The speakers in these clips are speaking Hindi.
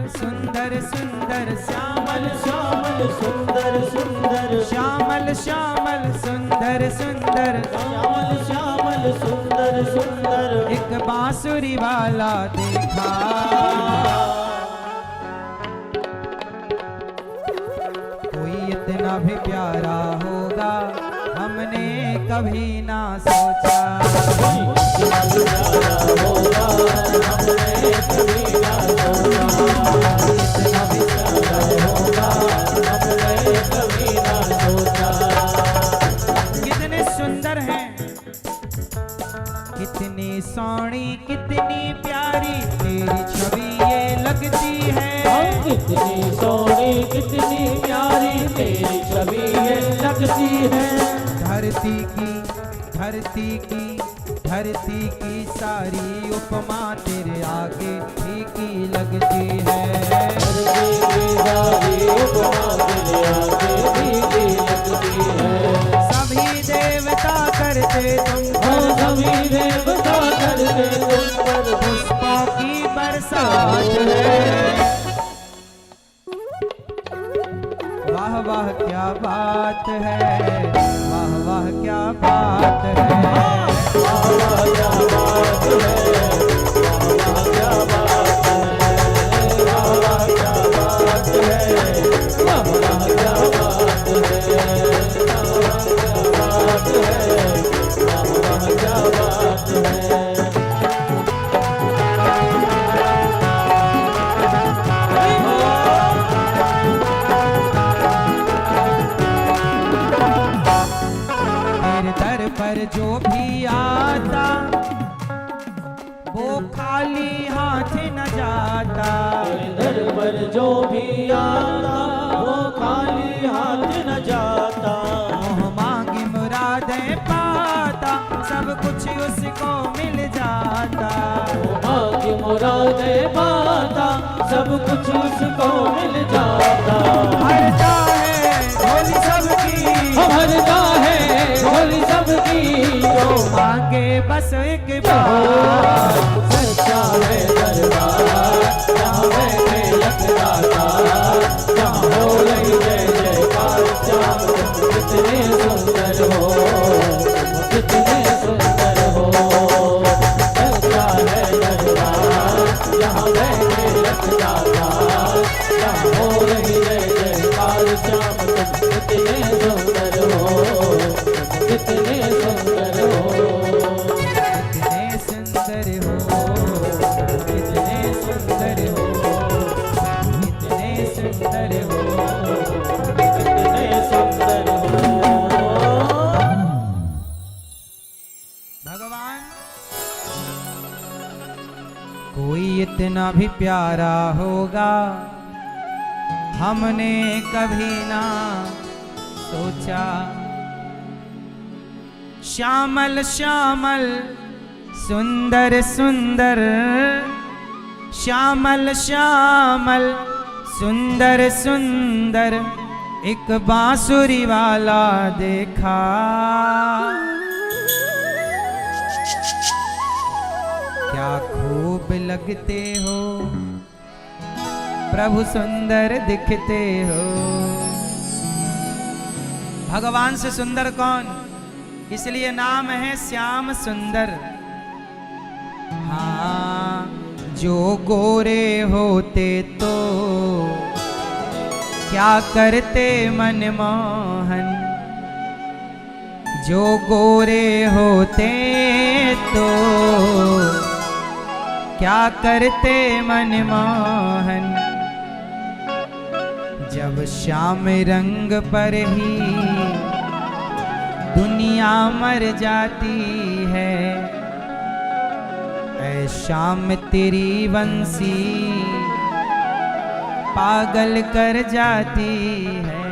सुंदर सुंदर श्यामल श्यामल सुंदर सुंदर श्यामल श्यामल सुंदर सुंदर श्यामल श्यामल सुंदर सुंदर एक बांसुरी वाला देखा। कोई इतना भी प्यारा होगा हमने कभी ना सोचा। इतना भी प्यारा होगा हमने कभी ना सोचा। इतना भी प्यारा होगा हमने कभी ना सोचा। कितने सुंदर हैं, कितनी सोहनी कितनी प्यारी तेरी छवि ये लगती है। कितनी सोहनी कितनी प्यारी तेरी छवि ये लगती है। धरती की धरती की धरती की सारी उपमा तेरे आगे फीकी लगती है। धरती की सारी उपमा तेरे आगे फीकी लगती है। सभी देवता करते तुम पर, सभी देवता करते तुम पर पुष्पों की बरसात है। वाह वाह क्या बात है, वाह वाह क्या बात है। वाह वाह क्या बात है, वाह क्या बात है, वाह क्या बात है, वाह क्या बात है, वाह क्या बात है। पर जो भी आता वो खाली हाथ न जाता। दर पर जो भी आता वो खाली हाथ न जाता। मोह मांगी मुरादें पाता सब कुछ उसको मिल जाता। मांगी मुरादें पाता सब कुछ उसको मिल जाता। हरता है झोली सबकी, हरता है झोली सबकी, जो मांगे बस एक बार। सच्चा है दरबार जहाँ बैठे लखदाता, जहाँ हो रही जय जयकार। श्याम तुम कितने सुंदर हो, कितने सुंदर हो। सच्चा है दरबार जहाँ बैठे लखदाता, जहाँ हो रही जय जयकार। श्याम तुम कितने सुंदर हो, कितने सुंदर हो। कितने सुंदर हो, कितने सुंदर हो, कितने सुंदर हो, कितने सुंदर हो। भगवान कोई इतना भी प्यारा होगा हमने कभी ना सोचा। श्यामल श्यामल सुंदर सुंदर श्यामल श्यामल सुंदर सुंदर एक बांसुरी वाला देखा। क्या खूब लगते हो प्रभु, सुंदर दिखते हो। भगवान से सुंदर कौन, इसलिए नाम है श्याम सुंदर। हाँ, जो गोरे होते तो क्या करते मनमोहन। जो गोरे होते तो क्या करते मनमोहन। जब श्याम रंग पर ही दुनिया मर जाती है, ऐ श्याम तेरी बंसी पागल कर जाती है।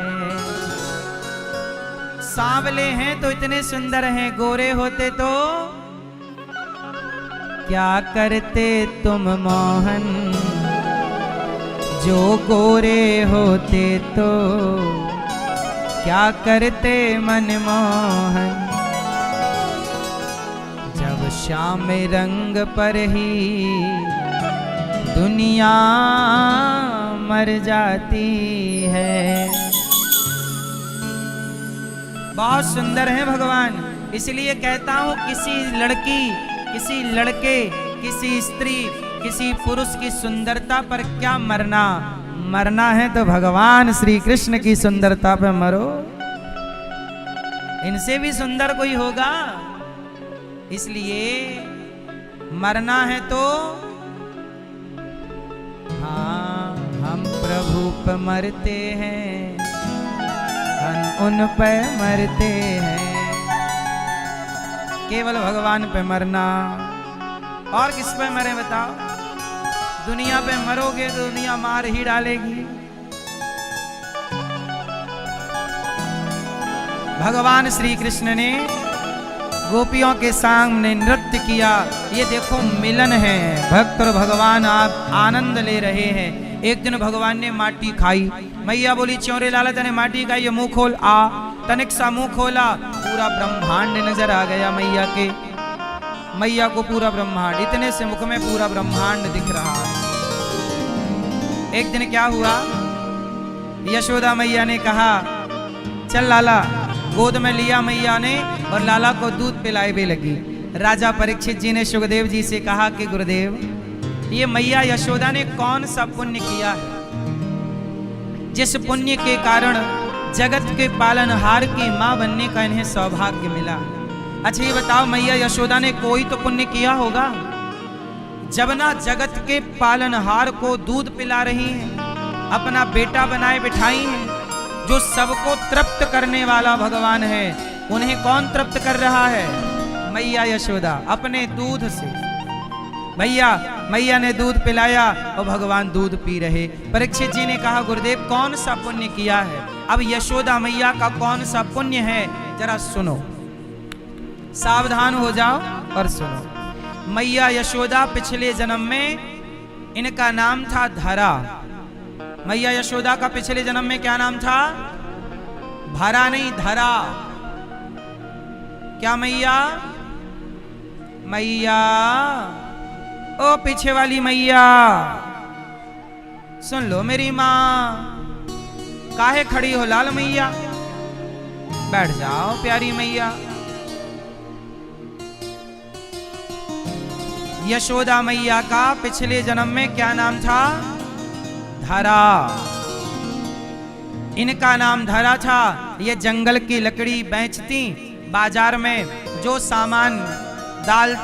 सांवले हैं तो इतने सुंदर हैं, गोरे होते तो क्या करते तुम मोहन। जो गोरे होते तो क्या करते मनमोहन। जब श्याम रंग पर ही दुनिया मर जाती है। बहुत सुंदर है भगवान, इसलिए कहता हूं किसी लड़की, किसी लड़के, किसी स्त्री, किसी पुरुष की सुंदरता पर क्या मरना, मरना है तो भगवान श्री कृष्ण की सुंदरता पर मरो। इनसे भी सुंदर कोई होगा, इसलिए मरना है तो हाँ हम प्रभु पे मरते हैं, हम उन पे मरते हैं। केवल भगवान पे मरना। और किस पे मरे बताओ? दुनिया पे मरोगे तो दुनिया मार ही डालेगी। भगवान श्री कृष्ण ने गोपियों के सामने नृत्य किया। ये देखो मिलन है, भक्त और भगवान आप आनंद ले रहे हैं। एक दिन भगवान ने माटी खाई, मैया बोली च्योरे लाला तने माटी खाई, ये मुंह खोल। आ तनिक सा मुंह खोला, पूरा ब्रह्मांड नजर आ गया मैया के। मैया को पूरा ब्रह्मांड, इतने से मुख में पूरा ब्रह्मांड दिख रहा है। एक दिन क्या हुआ, यशोदा मैया ने कहा चल लाला, गोद में लिया मैया ने और लाला को दूध पिलाए भी लगी। राजा परीक्षित जी ने सुखदेव जी से कहा कि गुरुदेव, ये मैया यशोदा ने कौन सा पुण्य किया है, जिस पुण्य के कारण जगत के पालनहार की मां बनने का इन्हें सौभाग्य मिला। अच्छा ये बताओ, मैया यशोदा ने कोई तो पुण्य किया होगा, जब ना जगत के पालनहार को दूध पिला रही हैं, अपना बेटा बनाए बिठाई हैं। जो सबको तृप्त करने वाला भगवान है, उन्हें कौन तृप्त कर रहा है? मैया यशोदा अपने दूध से। मैया ने दूध पिलाया और भगवान दूध पी रहे। परीक्षित जी ने कहा गुरुदेव कौन सा पुण्य किया है? अब यशोदा मैया का कौन सा पुण्य है, जरा सुनो, सावधान हो जाओ और सुनो। मैया यशोदा पिछले जन्म में इनका नाम था धरा। मैया यशोदा का पिछले जन्म में क्या नाम था? भरा नहीं, धरा। क्या मैया? मैया, ओ पीछे वाली मैया, सुन लो मेरी मां। काहे खड़ी हो लाल मैया? बैठ जाओ प्यारी मैया। यशोदा मैया का पिछले जन्म में क्या नाम था? धरा। इनका नाम धरा था। ये जंगल की लकड़ी बेचती, बाजार में जो सामान दाल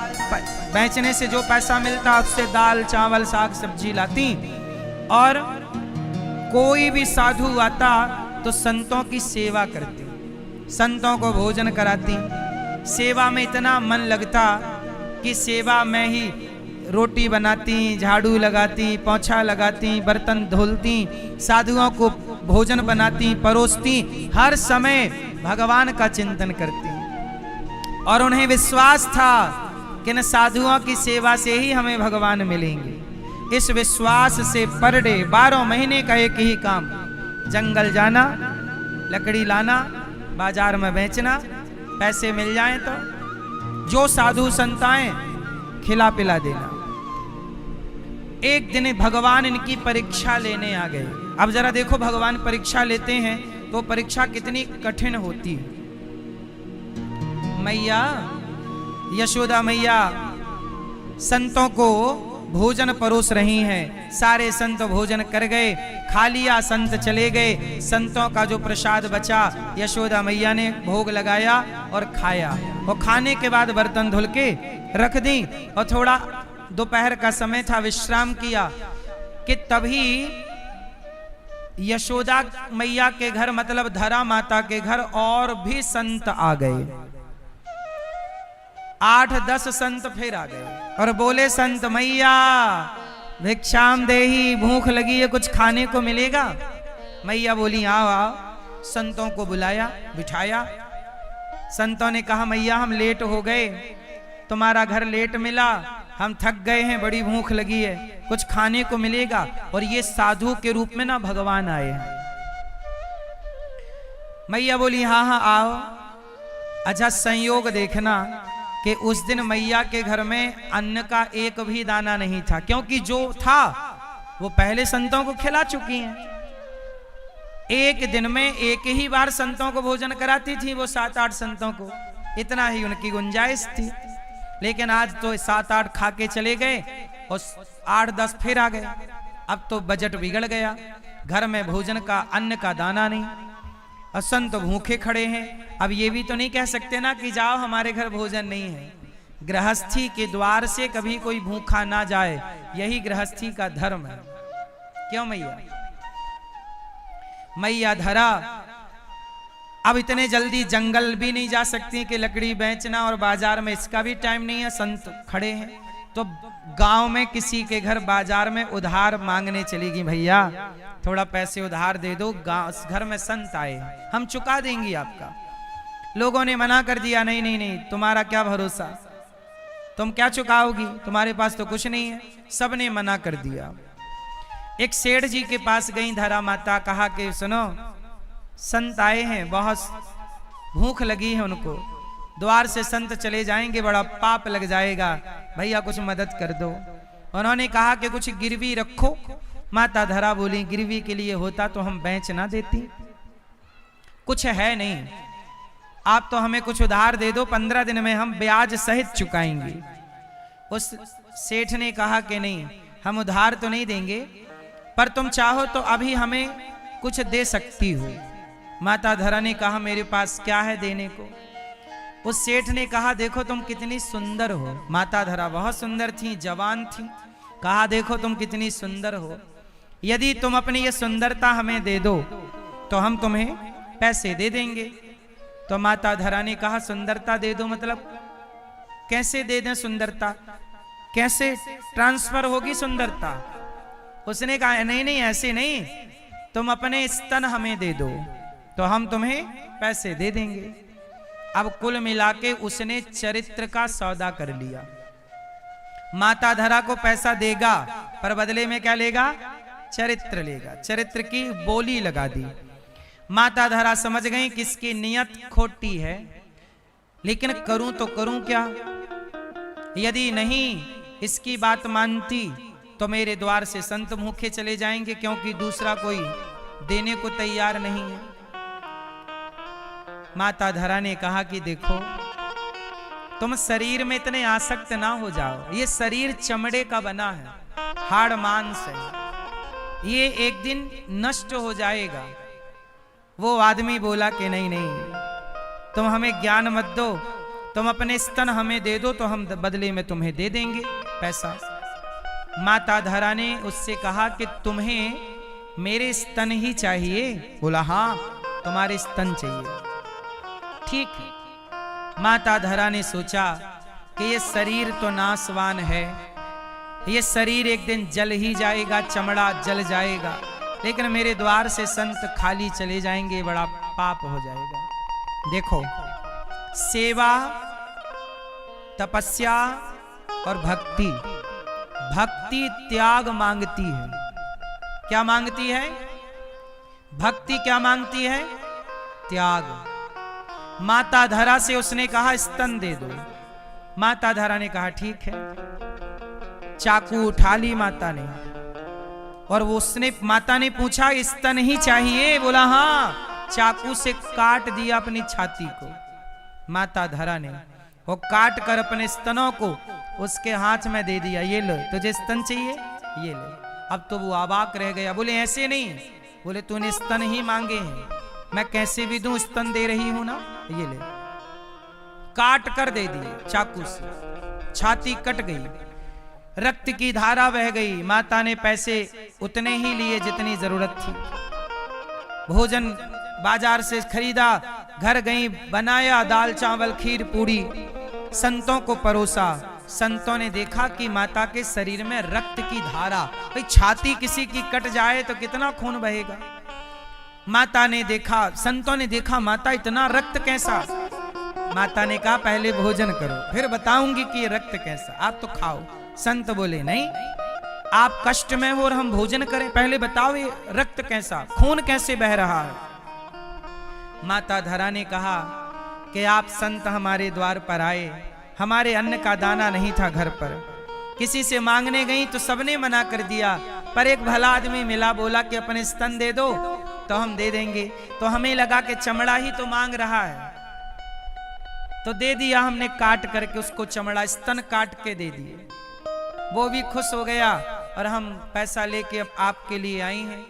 बेचने से जो पैसा मिलता उससे दाल चावल साग सब्जी लाती, और कोई भी साधु आता तो संतों की सेवा करती, संतों को भोजन कराती। सेवा में इतना मन लगता कि सेवा में ही रोटी बनाती, झाड़ू लगाती, पोंछा लगाती, बर्तन धुलती, साधुओं को भोजन बनाती, परोसती, हर समय भगवान का चिंतन करती। और उन्हें विश्वास था कि न साधुओं की सेवा से ही हमें भगवान मिलेंगे। इस विश्वास से पर डे 12 महीने का एक ही काम, जंगल जाना, लकड़ी लाना, बाजार में बेचना, पैसे मिल जाएं तो जो साधु संत आए खिला पिला देना। एक दिन भगवान इनकी परीक्षा लेने आ गए। अब जरा देखो, भगवान परीक्षा लेते हैं तो परीक्षा कितनी कठिन होती है। मैया यशोदा मैया संतों को भोजन परोस रही हैं। सारे संत भोजन कर गए, खा लिया, संत चले गए। संतों का जो प्रसाद बचा यशोदा मैया ने भोग लगाया और खाया। और खाने के बाद बर्तन धुल के रख दी और थोड़ा दोपहर का समय था, विश्राम किया कि तभी यशोदा मैया के घर, मतलब धरा माता के घर और भी संत आ गए। 8-10 संत फिर आ गए और बोले, संत मैया भिक्षाम देही, भूख लगी है, कुछ खाने को मिलेगा? मैया बोली आओ आओ। संतों को बुलाया, बिठाया। संतों ने कहा मैया हम लेट हो गए, तुम्हारा घर लेट मिला, हम थक गए हैं, बड़ी भूख लगी है, कुछ खाने को मिलेगा? और ये साधु के रूप में ना भगवान आए हैं। मैया बोली हाँ हाँ आओ। अच्छा संयोग देखना, कि उस दिन मैया के घर में अन्न का एक भी दाना नहीं था, क्योंकि जो था वो पहले संतों को खिला चुकी हैं। एक दिन में एक ही बार संतों को भोजन कराती थी वो 7-8 संतों को, इतना ही उनकी गुंजाइश थी। लेकिन आज तो 7-8 खा के चले गए और 8-10 फिर आ गए। अब तो बजट बिगड़ गया, घर में भोजन का अन्न का दाना नहीं, और संत भूखे खड़े हैं। अब ये भी तो नहीं कह सकते ना कि जाओ हमारे घर भोजन नहीं है। गृहस्थी के द्वार से कभी कोई भूखा ना जाए, यही गृहस्थी का धर्म है। क्यों मैया? मैया धरा अब इतने जल्दी जंगल भी नहीं जा सकती कि लकड़ी बेचना, और बाजार में इसका भी टाइम नहीं है। संत खड़े हैं तो गांव में किसी के घर बाजार में उधार मांगने चलेगी, भैया थोड़ा पैसे उधार दे दो, गांव घर में संत आए हम चुका देंगी आपका। लोगों ने मना कर दिया, नहीं नहीं नहीं, तुम्हारा क्या भरोसा, तुम क्या चुकाओगी, तुम्हारे पास तो कुछ नहीं है। सबने मना कर दिया। एक सेठ जी के पास गई धरा माता, कहा कि सुनो संत आए हैं, बहुत भूख लगी है उनको, द्वार से संत चले जाएंगे, बड़ा पाप लग जाएगा, भैया कुछ मदद कर दो। उन्होंने कहा कि कुछ गिरवी रखो। माता धरा बोली, गिरवी के लिए होता तो हम बेच ना देती, कुछ है नहीं, आप तो हमें कुछ उधार दे दो, 15 दिन में हम ब्याज सहित चुकाएंगे। उस सेठ ने कहा कि नहीं, हम उधार तो नहीं देंगे, पर तुम चाहो तो अभी हमें कुछ दे सकती हो। माता धरा ने कहा, मेरे पास क्या है देने को। उस सेठ ने कहा, देखो तुम कितनी सुंदर हो। माता धरा बहुत सुंदर थी, जवान थी। कहा, देखो तुम कितनी सुंदर हो, यदि तुम अपनी ये सुंदरता हमें दे दो तो हम तुम्हें पैसे दे देंगे। तो माता धरा ने कहा, सुंदरता दे दो मतलब कैसे दे दें सुंदरता, कैसे ट्रांसफर होगी सुंदरता? उसने कहा, नहीं नहीं ऐसे नहीं, तुम अपने स्तन हमें दे दो तो हम तुम्हें पैसे दे देंगे। अब कुल मिला के उसने चरित्र का सौदा कर लिया। माता धरा को पैसा देगा पर बदले में क्या लेगा? चरित्र लेगा। चरित्र की बोली लगा दी। माता धरा समझ गई कि इसकी नियत खोटी है, लेकिन करूं तो करूं क्या? यदि नहीं इसकी बात मानती तो मेरे द्वार से संत भूखे चले जाएंगे, क्योंकि दूसरा कोई देने को तैयार नहीं है। माता धरा ने कहा कि देखो तुम शरीर में इतने आसक्त ना हो जाओ, ये शरीर चमड़े का बना है, हाड़ मांस है, ये एक दिन नष्ट हो जाएगा। वो आदमी बोला कि नहीं नहीं, तुम हमें ज्ञान मत दो, तुम अपने स्तन हमें दे दो तो हम बदले में तुम्हें दे देंगे पैसा। माता धरा ने उससे कहा कि तुम्हें मेरे स्तन ही चाहिए? बोला हाँ, तुम्हारे स्तन चाहिए। ठीक है। माता धरा ने सोचा कि ये शरीर तो नाशवान है, ये शरीर एक दिन जल ही जाएगा, चमड़ा जल जाएगा, लेकिन मेरे द्वार से संत खाली चले जाएंगे, बड़ा पाप हो जाएगा। देखो, सेवा, तपस्या और भक्ति, भक्ति त्याग मांगती है। क्या मांगती है? भक्ति क्या मांगती है? त्याग। माता धरा से उसने कहा स्तन दे दो। माता धरा ने कहा ठीक है। चाकू उठा ली माता ने, और वो उसने माता ने पूछा स्तन ही चाहिए? बोला हाँ। चाकू से काट दिया अपनी छाती को माता धरा ने, वो काट कर अपने स्तनों को उसके हाथ में दे दिया, ये लो तुझे स्तन चाहिए, ये ले। अब तो वो अवाक रह गया। बोले ऐसे नहीं, बोले तूने स्तन ही मांगे हैं, मैं कैसे भी दूं, स्तन दे रही हूं ना, ये ले। काट कर दे दिए चाकू से, छाती कट गई, रक्त की धारा बह गई। माता ने पैसे उतने ही लिए जितनी जरूरत थी। भोजन बाजार से खरीदा, घर गई, बनाया दाल चावल खीर पूड़ी, संतों को परोसा। संतों ने देखा कि माता के शरीर में रक्त की धारा, भाई छाती किसी की कट जाए तो कितना खून बहेगा। माता ने देखा, संतों ने देखा, माता इतना रक्त कैसा? माता ने कहा पहले भोजन करो, फिर बताऊंगी कि ये रक्त कैसा, आप तो खाओ। संत बोले नहीं, आप कष्ट में हो और हम भोजन करें, पहले बताओ ये रक्त कैसा, खून कैसे बह रहा है। माता धरा ने कहा कि आप संत हमारे द्वार पर आए, हमारे अन्न का दाना नहीं था घर पर। किसी से मांगने गई तो सबने मना कर दिया, पर एक भला आदमी मिला, बोला कि अपने स्तन दे दो तो हम दे देंगे। तो हमें लगा कि चमड़ा ही तो मांग रहा है, तो दे दिया हमने, काट करके उसको चमड़ा स्तन काट के दे दिए। वो भी खुश हो गया और हम पैसा लेके अब आपके लिए आई हैं।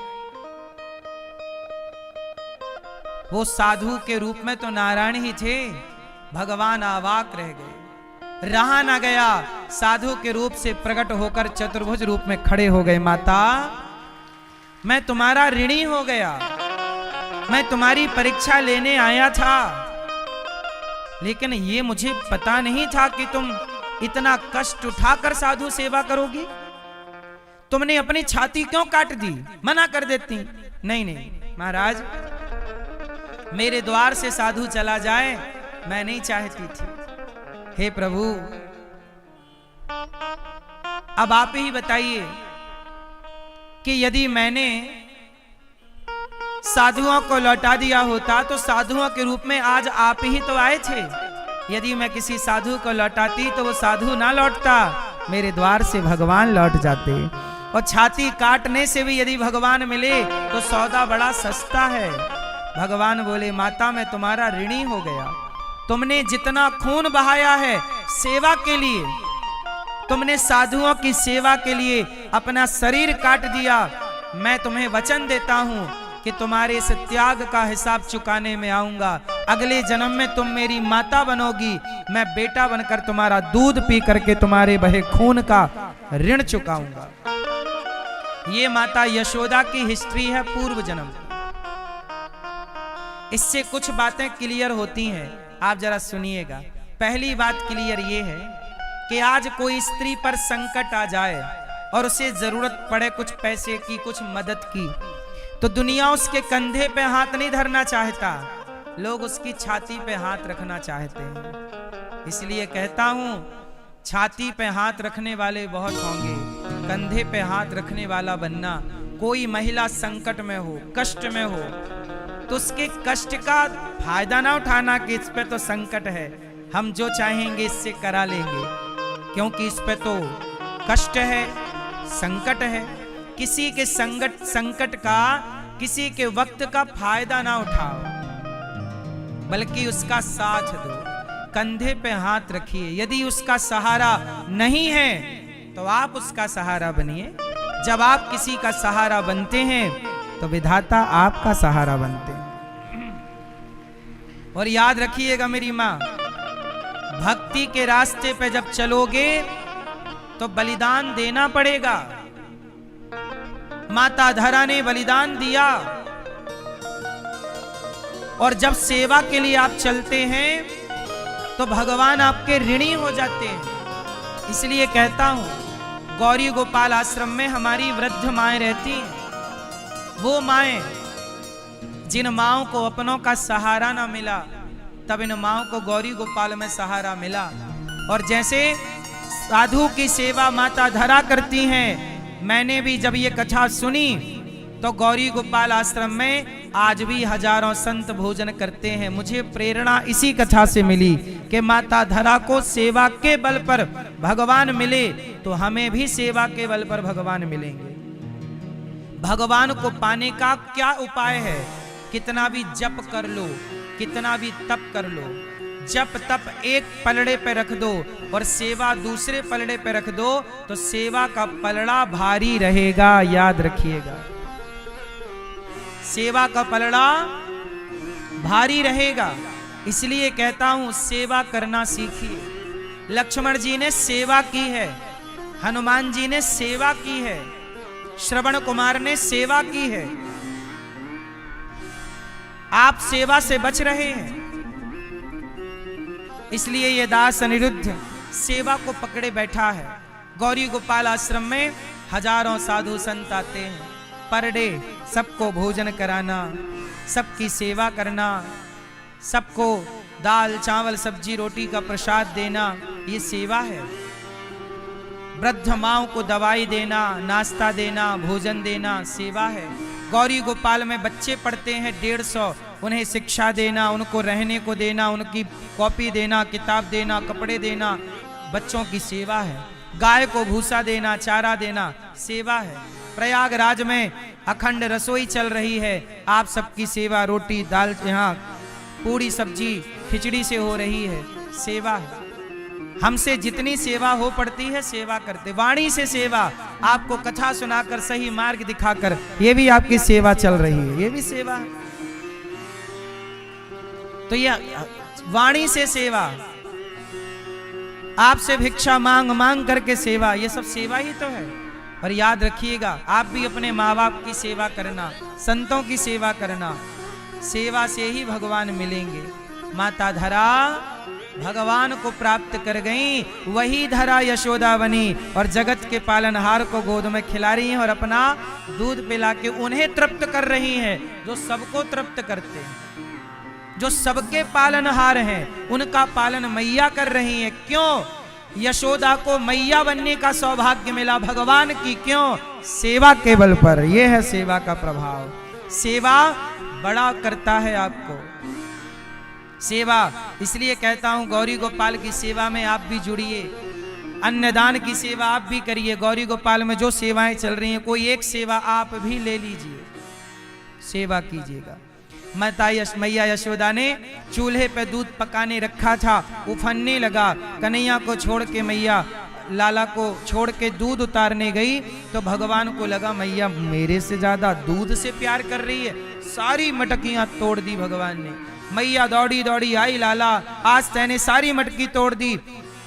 वो साधु के रूप में तो नारायण ही थे, भगवान अवाक रह गए, रहा ना गया। साधु के रूप से प्रकट होकर चतुर्भुज रूप में खड़े हो गए। माता, मैं तुम्हारा ऋणी हो गया, मैं तुम्हारी परीक्षा लेने आया था, लेकिन ये मुझे पता नहीं था कि तुम इतना कष्ट उठाकर साधु सेवा करोगी। तुमने अपनी छाती क्यों काट दी? मना कर देती। नहीं नहीं महाराज, मेरे द्वार से साधु चला जाए मैं नहीं चाहती थी। हे प्रभु, अब आप ही बताइए कि यदि मैंने साधुओं को लौटा दिया होता तो साधुओं के रूप में आज आप ही तो आए थे। यदि मैं किसी साधु को लौटाती तो वो साधु ना लौटता, मेरे द्वार से भगवान लौट जाते। और छाती काटने से भी यदि भगवान मिले तो सौदा बड़ा सस्ता है। भगवान बोले, माता मैं तुम्हारा ऋणी हो गया। तुमने जितना खून बहाया है सेवा के लिए, तुमने साधुओं की सेवा के लिए अपना शरीर काट दिया, मैं तुम्हें वचन देता हूं कि तुम्हारे इस त्याग का हिसाब चुकाने में आऊंगा। अगले जन्म में तुम मेरी माता बनोगी, मैं बेटा बनकर तुम्हारा दूध पी करके तुम्हारे बहे खून का ऋण चुकाऊंगा। ये माता यशोदा की हिस्ट्री है पूर्व जन्म की। इससे कुछ बातें क्लियर होती हैं, आप जरा सुनिएगा। पहली बात क्लियर ये है कि आज कोई स्त्री पर संकट आ जाए और उसे जरूरत पड़े कुछ पैसे की, कुछ मदद की, तो दुनिया उसके कंधे पे हाथ नहीं धरना चाहता, लोग उसकी छाती पे हाथ रखना चाहते हैं। इसलिए कहता हूं, छाती पे हाथ रखने वाले बहुत होंगे, कंधे पे हाथ रखने वाला बनना। कोई महिला संकट में हो, कष्ट में हो, तो उसके कष्ट का फायदा ना उठाना कि इस पे तो संकट है, हम जो चाहेंगे इससे करा लेंगे, क्योंकि इस पे तो कष्ट है, संकट है। किसी के संकट का, किसी के वक्त का फायदा ना उठाओ, बल्कि उसका साथ दो, कंधे पे हाथ रखिए। यदि उसका सहारा नहीं है तो आप उसका सहारा बनिए। जब आप किसी का सहारा बनते हैं तो विधाता आपका सहारा बनते हैं। और याद रखिएगा मेरी मां, भक्ति के रास्ते पे जब चलोगे तो बलिदान देना पड़ेगा। माता धरा ने बलिदान दिया, और जब सेवा के लिए आप चलते हैं तो भगवान आपके ऋणी हो जाते हैं। इसलिए कहता हूं, गौरी गोपाल आश्रम में हमारी वृद्ध माएं रहती हैं। वो माएं जिन माओं को अपनों का सहारा ना मिला, तब इन माओं को गौरी गोपाल में सहारा मिला। और जैसे साधु की सेवा माता धरा करती हैं, मैंने भी जब ये कथा सुनी तो गौरी गोपाल आश्रम में आज भी हजारों संत भोजन करते हैं। मुझे प्रेरणा इसी कथा से मिली कि माता धरा को सेवा के बल पर भगवान मिले तो हमें भी सेवा के बल पर भगवान मिलेंगे। भगवान को पाने का क्या उपाय है? कितना भी जप कर लो, कितना भी तप कर लो, जप तप एक पलड़े पे रख दो और सेवा दूसरे पलड़े पे रख दो तो सेवा का पलड़ा भारी रहेगा। याद रखिएगा, सेवा का पलड़ा भारी रहेगा। इसलिए कहता हूं, सेवा करना सीखिए। लक्ष्मण जी ने सेवा की है, हनुमान जी ने सेवा की है, श्रवण कुमार ने सेवा की है। आप सेवा से बच रहे हैं, इसलिए ये दास अनिरुद्ध सेवा को पकड़े बैठा है। गौरी गोपाल आश्रम में हजारों साधु संत आते हैं, पर डे सबको भोजन कराना, सबकी सेवा करना, सबको दाल चावल सब्जी रोटी का प्रसाद देना, ये सेवा है। वृद्ध माओं को दवाई देना, नाश्ता देना, भोजन देना सेवा है। गौरी गोपाल में बच्चे पढ़ते हैं 150, उन्हें शिक्षा देना, उनको रहने को देना, उनकी कॉपी देना, किताब देना, कपड़े देना, बच्चों की सेवा है। गाय को भूसा देना, चारा देना, सेवा है। प्रयागराज में अखंड रसोई चल रही है, आप सबकी सेवा, रोटी दाल, यहाँ पूरी सब्जी खिचड़ी से हो रही है, सेवा है। हमसे जितनी सेवा हो पड़ती है सेवा करते। वाणी से सेवा, आपको कथा सुनाकर सही मार्ग दिखाकर, ये भी आपकी सेवा चल रही है, ये भी सेवा है। तो ये वाणी से सेवा, आपसे भिक्षा मांग मांग करके सेवा, ये सब सेवा ही तो है। और याद रखिएगा, आप भी अपने माँ बाप की सेवा करना, संतों की सेवा करना, सेवा से ही भगवान मिलेंगे। माता धरा भगवान को प्राप्त कर गई, वही धरा यशोदा बनी और जगत के पालनहार को गोद में खिला रही हैं और अपना दूध पिला के उन्हें तृप्त कर रही हैं, जो सबको तृप्त करते हैं, जो सबके पालनहार हैं, उनका पालन मैया कर रही हैं। क्यों? यशोदा को मैया बनने का सौभाग्य मिला भगवान की, क्यों? सेवा के बल पर। यह है सेवा का प्रभाव। सेवा बड़ा करता है आपको। सेवा, इसलिए कहता हूं गौरी गोपाल की सेवा में आप भी जुड़िए, अन्नदान की सेवा आप भी करिए। गौरी गोपाल में जो सेवाएं चल रही हैं, कोई एक सेवा आप भी ले लीजिए, सेवा कीजिएगा। मैया यशोदा ने चूल्हे पे दूध पकाने रखा था, उफनने लगा, कन्हैया को छोड़ के मैया लाला को छोड़ के दूध उतारने गई तो भगवान को लगा मैया मेरे से ज्यादा दूध से प्यार कर रही है, सारी मटकियां तोड़ दी भगवान ने। मैया दौड़ी दौड़ी आई, लाला आज तैने सारी मटकी तोड़ दी,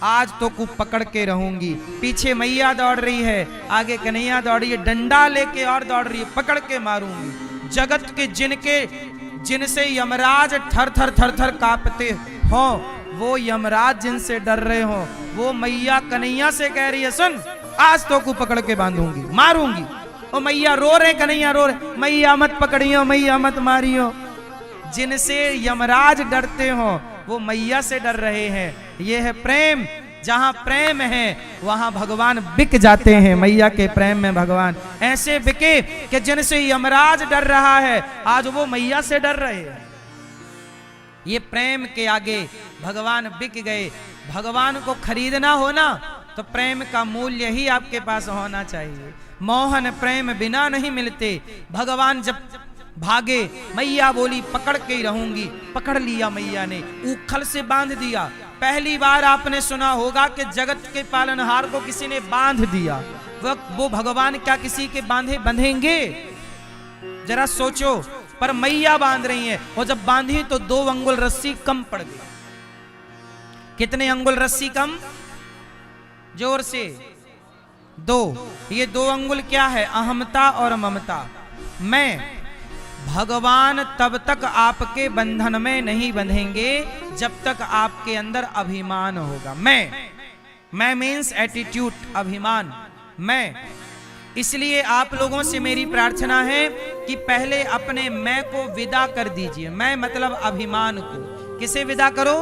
आज तो को पकड़ के रहूंगी। पीछे मैया दौड़ रही है, आगे कन्हैया दौड़ी है, डंडा लेके और दौड़ रही है, पकड़ के मारूंगी। जगत के जिनसे यमराज थर थर कांपते हो, वो यमराज जिनसे डर रहे हो, वो मैया कन्हैया से कह रही है सुन, आज तो को पकड़ के बांधूंगी, मारूंगी। ओ मैया रो रहे, कन्हैया रो रहे, मैया मत पकड़ियो, मैया मत मारियो। जिनसे यमराज डरते हो वो मैया से डर रहे हैं। ये है प्रेम। जहां प्रेम है वहां भगवान बिक जाते हैं। मैया के प्रेम में भगवान ऐसे बिके कि जिनसे यमराज डर रहा है आज वो मैया से डर रहे हैं। ये प्रेम के आगे भगवान बिक गए। भगवान को खरीदना हो ना तो प्रेम का मूल्य ही आपके पास होना चाहिए। मोहन प्रेम बिना नहीं मिलते। भगवान जब भागे, मैया बोली पकड़ के ही रहूंगी, पकड़ लिया मैया ने, उखल से बांध दिया। पहली बार आपने सुना होगा कि जगत के पालनहार को किसी ने बांध दिया। वो भगवान क्या किसी के बांधे बंधेंगे? जरा सोचो। पर मैया बांध रही है, और जब बांधी तो 2 अंगुल रस्सी कम पड़ गई। कितने अंगुल रस्सी कम? जोर से 2। ये 2 अंगुल क्या है? अहमता और ममता। मैं भगवान तब तक आपके बंधन में नहीं बंधेंगे जब तक आपके अंदर अभिमान होगा। मैं मीन्स एटीट्यूड, अभिमान। मैं इसलिए आप लोगों से मेरी प्रार्थना है कि पहले अपने मैं को विदा कर दीजिए। मैं मतलब अभिमान को। किसे विदा करो?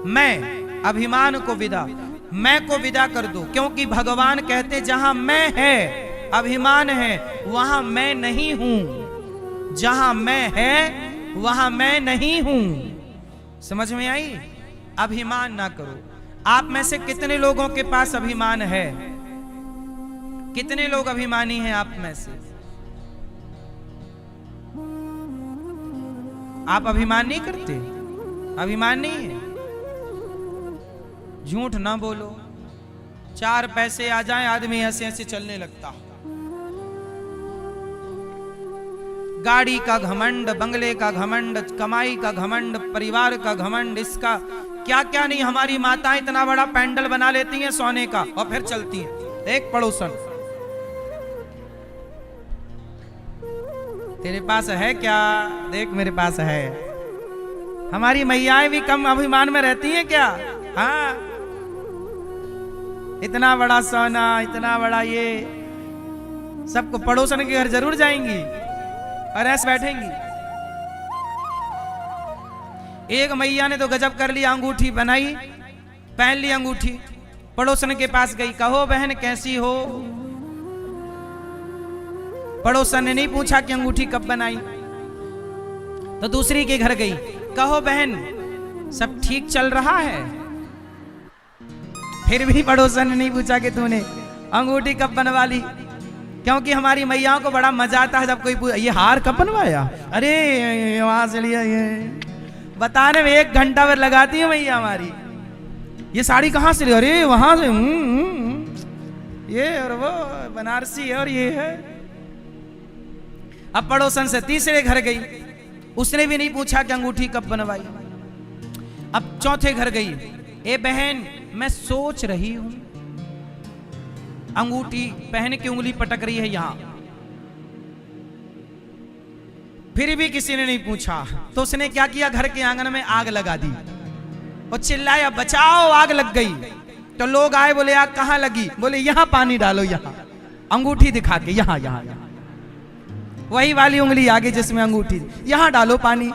मैं, अभिमान को विदा। मैं को विदा कर दो, क्योंकि भगवान कहते जहां मैं है अभिमान है, वहां मैं नहीं हूं। जहां मैं है वहां मैं नहीं हूं। समझ में आई? अभिमान ना करो। आप में से कितने लोगों के पास अभिमान है? कितने लोग अभिमानी हैं आप में से? आप अभिमान नहीं करते? अभिमान नहीं है? झूठ ना बोलो। 4 पैसे आ जाएं आदमी ऐसे ऐसे चलने लगता। गाड़ी का घमंड, बंगले का घमंड, कमाई का घमंड, परिवार का घमंड, इसका क्या क्या नहीं। हमारी माताएं इतना बड़ा पैंडल बना लेती हैं सोने का और फिर चलती हैं। एक पड़ोसन, तेरे पास है क्या? देख मेरे पास है। हमारी मैयाएं भी कम अभिमान में रहती हैं क्या? हाँ, इतना बड़ा सोना, इतना बड़ा ये, सबको पड़ोसन के घर जरूर जाएंगी और ऐसे बैठेंगी। एक मैया ने तो गजब कर लिया, अंगूठी बनाई, पहन ली अंगूठी, पड़ोसन के पास गई, कहो बहन कैसी हो? पड़ोसन ने नहीं पूछा कि अंगूठी कब बनाई। तो दूसरी के घर गई, कहो बहन सब ठीक चल रहा है? फिर भी पड़ोसन ने नहीं पूछा कि तूने अंगूठी कब बनवा ली, क्योंकि हमारी मैयाओं को बड़ा मजा आता है जब कोई ये हार कब बनवाया, अरे वहां से लिया, ये बताने में 1 घंटा भर लगाती है मैया हमारी। ये साड़ी कहाँ से ली, अरे वहां से, ये और वो बनारसी है और ये है। अब पड़ोसन से तीसरे घर गई, उसने भी नहीं पूछा कि अंगूठी कब बनवाई। अब चौथे घर गई, ए बहन मैं सोच रही हूं, अंगूठी पहन की उंगली पटक रही है यहां। फिर भी किसी ने नहीं पूछा, तो उसने क्या किया, घर के आंगन में आग लगा दी और चिल्लाया बचाओ, आग लग गई। तो लोग आए, बोले आग कहां लगी? बोले यहां पानी डालो, यहां अंगूठी दिखा के, यहां यहां यहां वही वाली उंगली आगे जिसमें अंगूठी, यहां डालो पानी।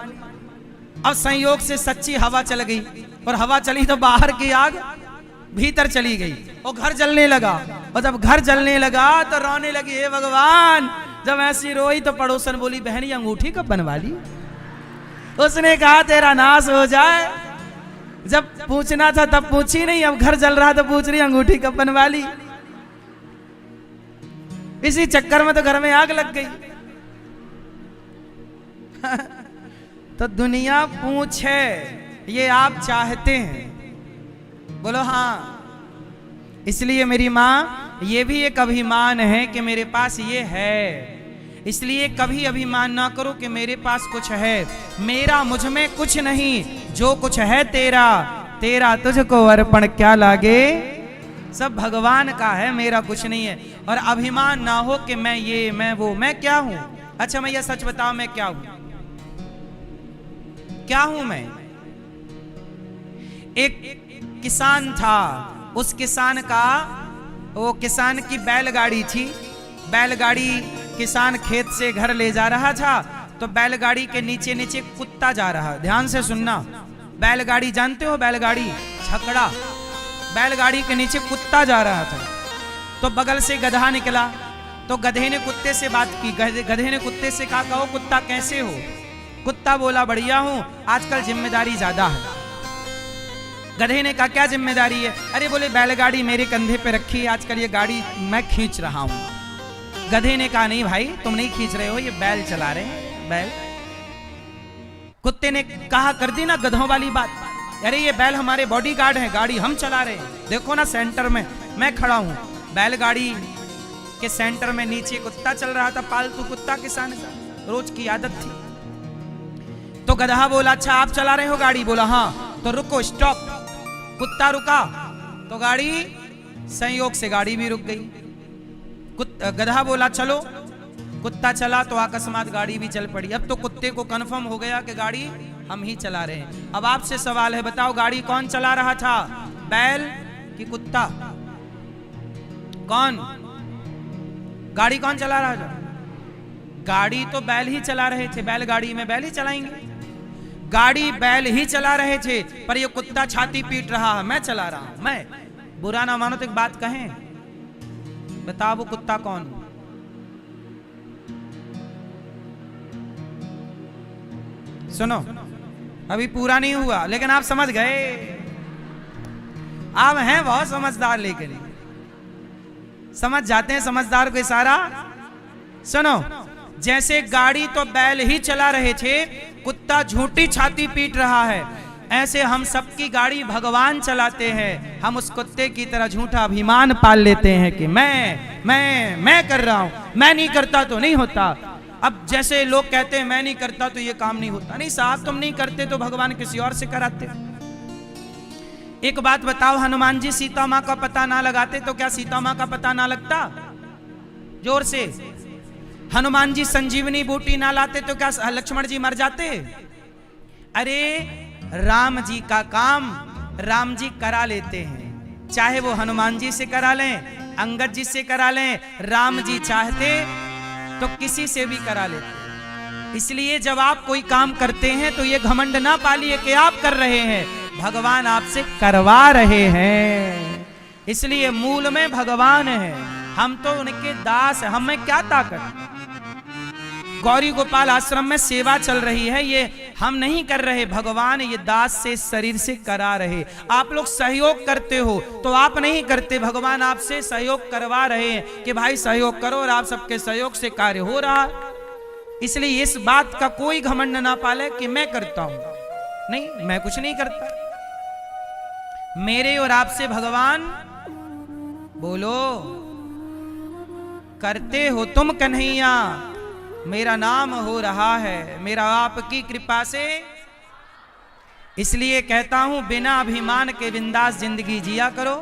अब संयोग से सच्ची हवा चल गई, और हवा चली तो बाहर की आग भीतर चली गई और घर जलने लगा। और जब घर जलने लगा तो रोने लगी, हे भगवान। जब ऐसी रोई तो पड़ोसन बोली, बहन ये अंगूठी कब बनवा ली? उसने कहा तेरा नाश हो जाए, जब पूछना था तब पूछी नहीं, अब घर जल रहा तो पूछ रही अंगूठी कब बनवा ली। इसी चक्कर में तो घर में आग लग गई। तो दुनिया पूछे ये आप चाहते हैं? बोलो हाँ। इसलिए मेरी माँ, ये भी एक अभिमान है कि मेरे पास ये है। इसलिए कभी अभिमान ना करो कि मेरे पास कुछ है। मेरा मुझ में कुछ नहीं, जो कुछ है तेरा, तेरा तुझको अर्पण क्या लागे, सब भगवान का है, मेरा कुछ नहीं है। और अभिमान ना हो कि मैं ये, मैं वो, मैं क्या हूं। अच्छा मैं ये सच बताओ, मैं क्या हूं? क्या हूं मैं? एक किसान था, उस किसान का, वो किसान की बैलगाड़ी थी। बैलगाड़ी किसान खेत से घर ले जा रहा था, तो बैलगाड़ी के नीचे नीचे कुत्ता जा रहा। ध्यान से सुनना, बैलगाड़ी जानते हो, बैलगाड़ी छकड़ा, बैलगाड़ी के नीचे कुत्ता जा रहा था। तो बगल से गधा निकला, तो गधे ने कुत्ते से बात की। गधे ने कुत्ते से कहा, कहो कुत्ता कैसे हो? कुत्ता बोला बढ़िया हूं, आजकल जिम्मेदारी ज्यादा है। गधे ने कहा क्या जिम्मेदारी है? अरे बोले बैलगाड़ी मेरे कंधे पे रखी है, आजकल ये गाड़ी मैं खींच रहा हूं। गधे ने कहा नहीं भाई तुम नहीं खींच रहे हो, ये बैल चला रहे हैं, बैल। कुत्ते ने कहा कर दी ना गधों वाली बात, अरे ये बैल हमारे बॉडीगार्ड हैं, गाड़ी हम चला रहे हैं, देखो ना सेंटर में मैं खड़ा हूं। बैलगाड़ी के सेंटर में नीचे कुत्ता चल रहा था, पालतू कुत्ता किसान का, रोज की आदत थी। तो गधा बोला अच्छा आप चला रहे हो गाड़ी? बोला हाँ। तो रुको, स्टॉप। कुत्ता रुका तो गाड़ी, संयोग से गाड़ी भी रुक गई। गधा बोला चलो, कुत्ता चला तो अकस्मात गाड़ी भी चल पड़ी। अब तो कुत्ते को कंफर्म हो गया कि गाड़ी हम ही चला रहे हैं। अब आपसे सवाल है, बताओ गाड़ी कौन चला रहा था, बैल कि कुत्ता? कौन? गाड़ी कौन चला रहा था? गाड़ी तो बैल ही चला रहे थे, बैलगाड़ी में बैल ही चलाएंगे। गाड़ी बैल ही चला रहे थे, पर ये कुत्ता छाती पीट रहा है, मैं चला रहा हूं। मैं बुरा ना मानो तो एक बात कहें, बताओ वो कुत्ता कौन? सुनो, अभी पूरा नहीं हुआ, लेकिन आप समझ गए। आप हैं बहुत समझदार, लेकिन समझ जाते हैं समझदार को इशारा। सुनो, जैसे गाड़ी तो बैल ही चला रहे थे, कुत्ता झूठी छाती पीट रहा है, ऐसे हम सबकी गाड़ी भगवान चलाते हैं। हम उस कुत्ते की तरह झूठा अभिमान पाल लेते हैं कि मैं कर रहा हूं, मैं नहीं करता तो नहीं होता। अब जैसे लोग कहते हैं मैं नहीं करता तो ये काम नहीं होता। नहीं साहब, तुम नहीं करते तो भगवान किसी और से कराते। एक बात बताओ, हनुमान जी सीता माँ का पता ना लगाते तो क्या सीता माँ का पता ना लगता? जोर से। हनुमान जी संजीवनी बूटी ना लाते तो क्या लक्ष्मण जी मर जाते? अरे राम जी का काम राम जी करा लेते हैं, चाहे वो हनुमान जी से करा लें, अंगद जी से करा लें, राम जी चाहते तो किसी से भी करा लेते। इसलिए जब आप कोई काम करते हैं तो ये घमंड ना पालिए कि आप कर रहे हैं, भगवान आपसे करवा रहे हैं। इसलिए मूल में भगवान है, हम तो उनके दास हैं। हमें क्या ताकत? गौरी गोपाल आश्रम में सेवा चल रही है, ये हम नहीं कर रहे, भगवान ये दास से शरीर से करा रहे। आप लोग सहयोग करते हो तो आप नहीं करते, भगवान आपसे सहयोग करवा रहे हैं कि भाई सहयोग करो, और आप सबके सहयोग से कार्य हो रहा। इसलिए इस बात का कोई घमंड ना पाले कि मैं करता हूं, नहीं, मैं कुछ नहीं करता। मेरे और आपसे भगवान, बोलो, करते हो तुम कन्हैया, मेरा नाम हो रहा है, मेरा आपकी कृपा से। इसलिए कहता हूं बिना अभिमान के बिंदास जिंदगी जिया करो।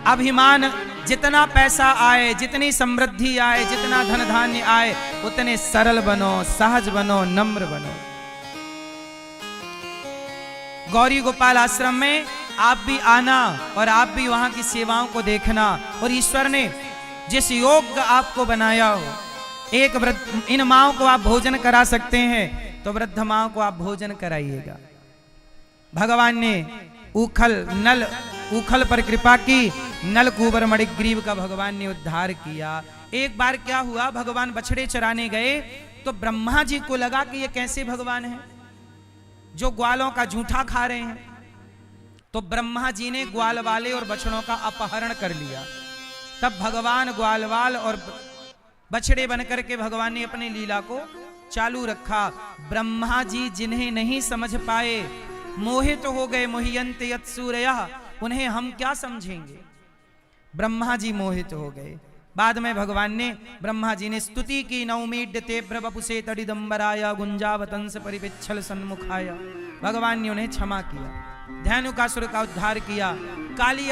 अभिमान, जितना पैसा आए, जितनी समृद्धि आए, जितना धन धान्य आए, उतने सरल बनो, सहज बनो, नम्र बनो। गौरी गोपाल आश्रम में आप भी आना और आप भी वहां की सेवाओं को देखना। और ईश्वर ने जिस योग्य आपको बनाया हो, एक वृद्ध, इन माओं को आप भोजन करा सकते हैं तो वृद्ध माओं को आप भोजन कराइएगा। भगवान ने उखल पर कृपा की, नल कुबर मणिग्रीव का भगवान ने उद्धार किया। एक बार क्या हुआ, भगवान बछड़े चराने गए तो ब्रह्मा जी को लगा कि ये कैसे भगवान है जो ग्वालों का जूठा खा रहे हैं। तो ब्रह्मा जी ने ग्वाल वाले और बछड़ों का अपहरण कर लिया। तब भगवान ग्वालवाल और बछड़े बनकर के भगवान ने अपनी लीला को चालू रखा। ब्रह्मा जी जिन्हें नहीं समझ पाए, मोहित हो गए, मोहियन्ते यत् सूरयः, उन्हें हम क्या समझेंगे। ब्रह्मा जी मोहित हो गए। बाद में भगवान ने, ब्रह्मा जी ने स्तुति की, नौमीड्यते प्रवपुषे तडिदंबराय गुंजावतंस परिपिच्छल सन्मुखाय। भगवान ने उन्हें क्षमा किया, धैनुकासुर का उद्धार किया, काली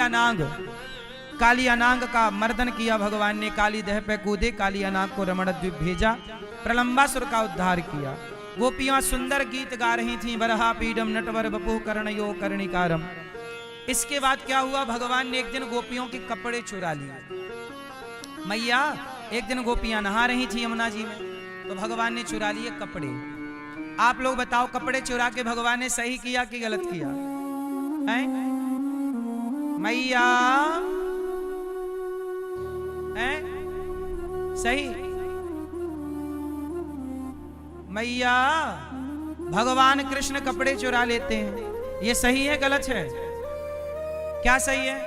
अनांग का मर्दन किया भगवान ने, काली देह पे कूदे, काली अनांग को रमणद्वीप भेजा, प्रलंबासुर का उद्धार किया। गोपियां सुंदर गीत गा रही थीं, बरहा पीडम नटवर बपुः कर्णयो कर्णिकारम। इसके बाद क्या हुआ, भगवान ने एक दिन गोपियों के कपड़े चुरा लिए। मैया, एक दिन गोपियां नहा रही थी यमुना जी में, तो भगवान ने चुरा लिए कपड़े। आप लोग बताओ, कपड़े चुरा के भगवान ने सही किया कि गलत किया है? मैया है सही? मैया, भगवान कृष्ण कपड़े चुरा लेते हैं, ये सही है गलत है? क्या सही है?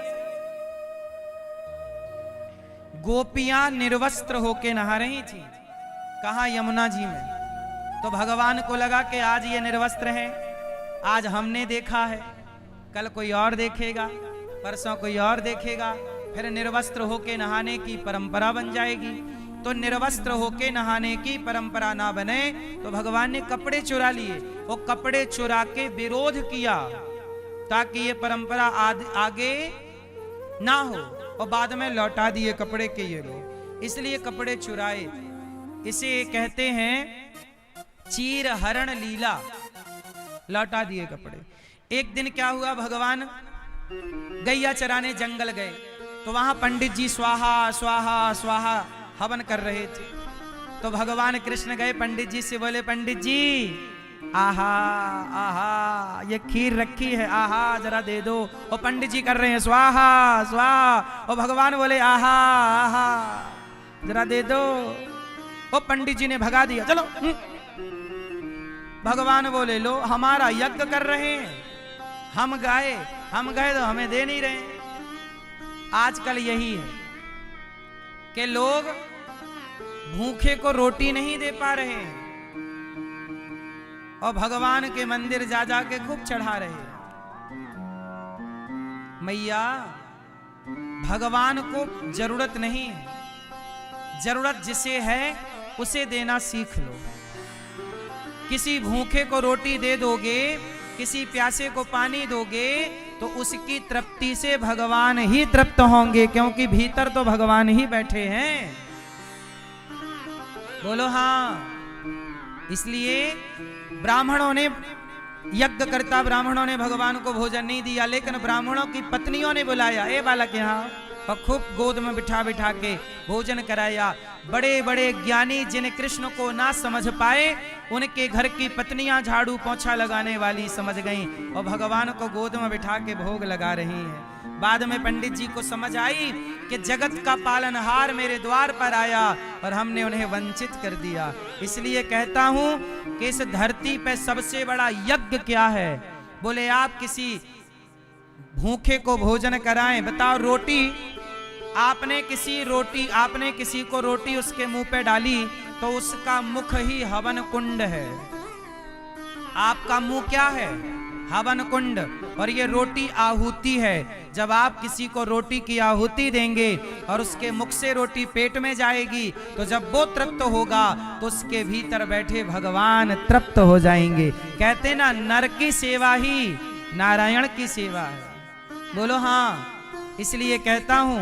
गोपियां निर्वस्त्र होके नहा रही थी, कहा यमुना जी में। तो भगवान को लगा कि आज ये निर्वस्त्र है, आज हमने देखा है, कल कोई और देखेगा, परसों कोई और देखेगा, फिर निर्वस्त्र होके नहाने की परंपरा बन जाएगी। तो निर्वस्त्र होके नहाने की परंपरा ना बने तो भगवान ने कपड़े चुरा लिए। वो कपड़े चुरा के विरोध किया ताकि ये परंपरा आगे ना हो, और बाद में लौटा दिए कपड़े के ये लोग, इसलिए कपड़े चुराए। इसे कहते हैं चीर हरण लीला, लौटा दिए कपड़े। एक दिन क्या हुआ, भगवान गैया चराने जंगल गए तो वहां पंडित जी स्वाहा स्वाहा स्वाहा हवन कर रहे थे। तो भगवान कृष्ण गए पंडित जी से, बोले पंडित जी, आहा आहा ये खीर रखी है, आहा जरा दे दो। और पंडित जी कर रहे हैं स्वाहा स्वाहा, और भगवान बोले आहा आहा जरा दे दो। और पंडित जी ने भगा दिया, चलो। भगवान बोले लो, हमारा यज्ञ कर रहे हैं, हम गए तो हमें दे नहीं रहे। आजकल यही है कि लोग भूखे को रोटी नहीं दे पा रहे हैं और भगवान के मंदिर जा जा के खूब चढ़ा रहे हैं। मैया, भगवान को जरूरत नहीं है, जरूरत जिसे है उसे देना सीख लो। किसी भूखे को रोटी दे दोगे, किसी प्यासे को पानी दोगे तो उसकी तृप्ति से भगवान ही तृप्त होंगे, क्योंकि भीतर तो भगवान ही बैठे हैं। बोलो हाँ। इसलिए ब्राह्मणों ने, यज्ञ करता ब्राह्मणों ने भगवान को भोजन नहीं दिया, लेकिन ब्राह्मणों की पत्नियों ने बुलाया, ए बालक यहाँ और खूब गोद में बिठा बिठा के भोजन कराया। बड़े बड़े ज्ञानी जिन कृष्ण को ना समझ पाए, उनके घर की पत्नियां झाड़ू पोंछा लगाने वाली समझ गईं और भगवान को गोद में बिठा के भोग लगा रही हैं। बाद में पंडित जी को समझ आई कि जगत का पालनहार मेरे द्वार पर आया और हमने उन्हें वंचित कर दिया। इसलिए कहता हूं कि इस धरती पे सबसे बड़ा यज्ञ क्या है? बोले आप किसी भूखे को भोजन कराएं। बताओ, रोटी आपने किसी को रोटी उसके मुंह पे डाली तो उसका मुख ही हवन कुंड है। आपका मुंह क्या है? हवन कुंड। और ये रोटी आहुति है। जब आप किसी को रोटी की आहुति देंगे और उसके मुख से रोटी पेट में जाएगी, तो जब वो तृप्त होगा तो उसके भीतर बैठे भगवान तृप्त हो जाएंगे। कहते ना, नर की सेवा ही नारायण की सेवा है। बोलो हाँ। इसलिए कहता हूं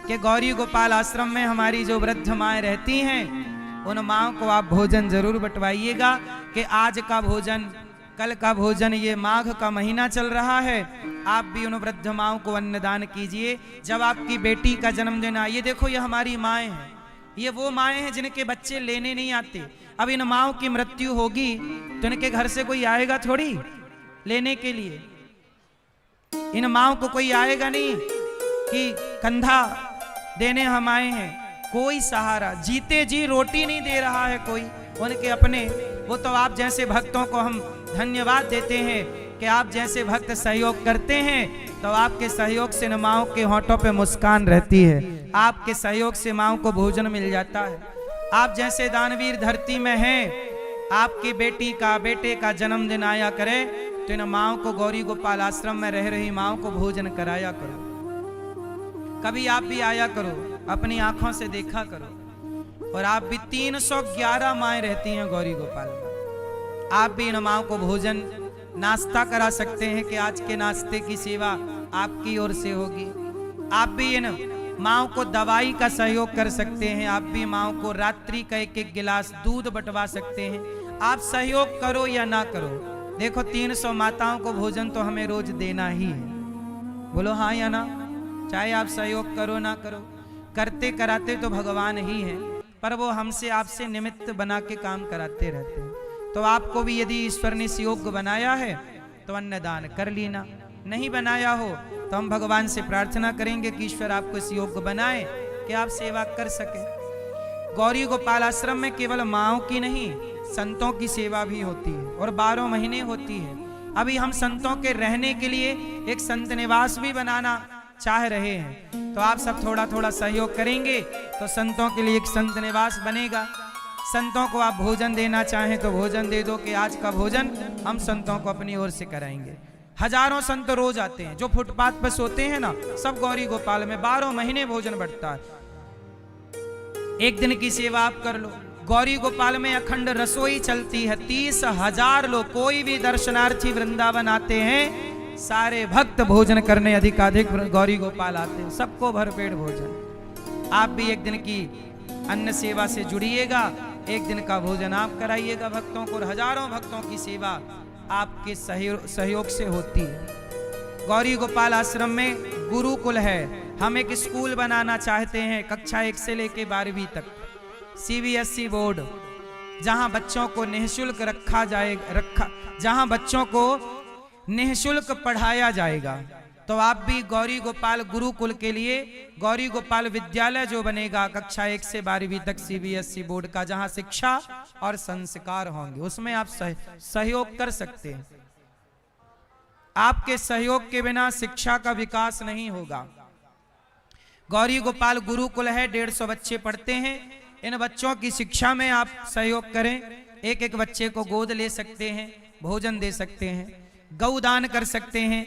कि गौरी गोपाल आश्रम में हमारी जो वृद्ध माएं रहती हैं, उन माओं को आप भोजन जरूर बंटवाइएगा कि आज का भोजन, कल का भोजन, ये माघ का महीना चल रहा है, आप भी उन वृद्ध माओं को अन्नदान कीजिए। जब आपकी बेटी का जन्मदिन आए, ये देखो ये हमारी माएं हैं, ये वो माएं हैं जिनके बच्चे लेने नहीं आते। अब इन माओं की मृत्यु होगी तो इनके घर से कोई आएगा थोड़ी लेने के लिए। इन माओं को कोई आएगा नहीं कि कंधा देने हम आए हैं। कोई सहारा, जीते जी रोटी नहीं दे रहा है कोई उनके अपने। वो तो आप जैसे भक्तों को हम धन्यवाद देते हैं कि आप जैसे भक्त सहयोग करते हैं, तो आपके सहयोग से न माओं के होंठों पे मुस्कान रहती है, आपके सहयोग से माओं को भोजन मिल जाता है। आप जैसे दानवीर धरती में हैं, आपकी बेटी का, बेटे का जन्मदिन आया करे तो इन माओं को, गौरी गोपाल आश्रम में रह रही माओं को भोजन कराया करो। कभी आप भी आया करो, अपनी आंखों से देखा करो। और आप भी 311 माएं रहती हैं गौरी गोपाल में, आप भी इन माओं को भोजन, नाश्ता करा सकते हैं कि आज के नाश्ते की सेवा आपकी ओर से होगी। आप भी इन माओं को दवाई का सहयोग कर सकते हैं। आप भी माओं को रात्रि का एक एक गिलास दूध बंटवा सकते हैं। आप सहयोग करो या ना करो, देखो 300 माताओं को भोजन तो हमें रोज देना ही है। बोलो हाँ या ना। चाहे आप सहयोग करो ना करो, करते कराते तो भगवान ही हैं, पर वो हमसे आपसे निमित्त बना के काम कराते रहते हैं। तो आपको भी यदि ईश्वर ने योग्य बनाया है तो अन्नदान कर लेना, नहीं बनाया हो तो हम भगवान से प्रार्थना करेंगे कि ईश्वर आपको इस योग्य बनाए कि आप सेवा कर सके। गौरी गोपाल आश्रम में केवल माओं की नहीं, संतों की सेवा भी होती है और 12 महीने होती है। अभी हम संतों के रहने के लिए एक संत निवास भी बनाना चाह रहे हैं, तो आप सब थोड़ा थोड़ा सहयोग करेंगे तो संतों के लिए एक संत निवास बनेगा। संतों को आप भोजन देना चाहें तो भोजन दे दो कि आज का भोजन हम संतों को अपनी ओर से कराएंगे। हजारों संत रोज आते हैं, जो फुटपाथ पर सोते हैं ना, सब गौरी गोपाल में 12 महीने भोजन बढ़ता है। एक दिन की सेवा आप कर लो। गौरी गोपाल में अखंड रसोई चलती है। 30,000 लोग, कोई भी दर्शनार्थी वृंदावन आते हैं, सारे भक्त भोजन करने अधिकाधिक गौरी गोपाल आते हैं, सबको भरपेट भोजन। आप भी एक दिन की अन्न सेवा से जुड़िएगा, एक दिन का भोजन आप कराइएगा भक्तों को। हजारों भक्तों की सेवा आपके सहयोग से होती है। गौरी गोपाल आश्रम में गुरुकुल है। हम एक स्कूल बनाना चाहते हैं, कक्षा 1 से लेके 12वीं तक, CBSE बोर्ड, जहां बच्चों को निःशुल्क जहां बच्चों को निःशुल्क पढ़ाया जाएगा। तो आप भी गौरी गोपाल गुरुकुल के लिए गौरी गोपाल विद्यालय जो बनेगा कक्षा 1 से 12वीं तक CBSE बोर्ड का, जहां शिक्षा और संस्कार होंगे, उसमें आप सहयोग कर सकते हैं। आपके सहयोग के बिना शिक्षा का विकास नहीं होगा। गौरी गोपाल गुरुकुल है, 150 बच्चे पढ़ते हैं। इन बच्चों की शिक्षा में आप सहयोग करें। एक एक बच्चे को गोद ले सकते हैं, भोजन दे सकते हैं, गौदान कर सकते हैं।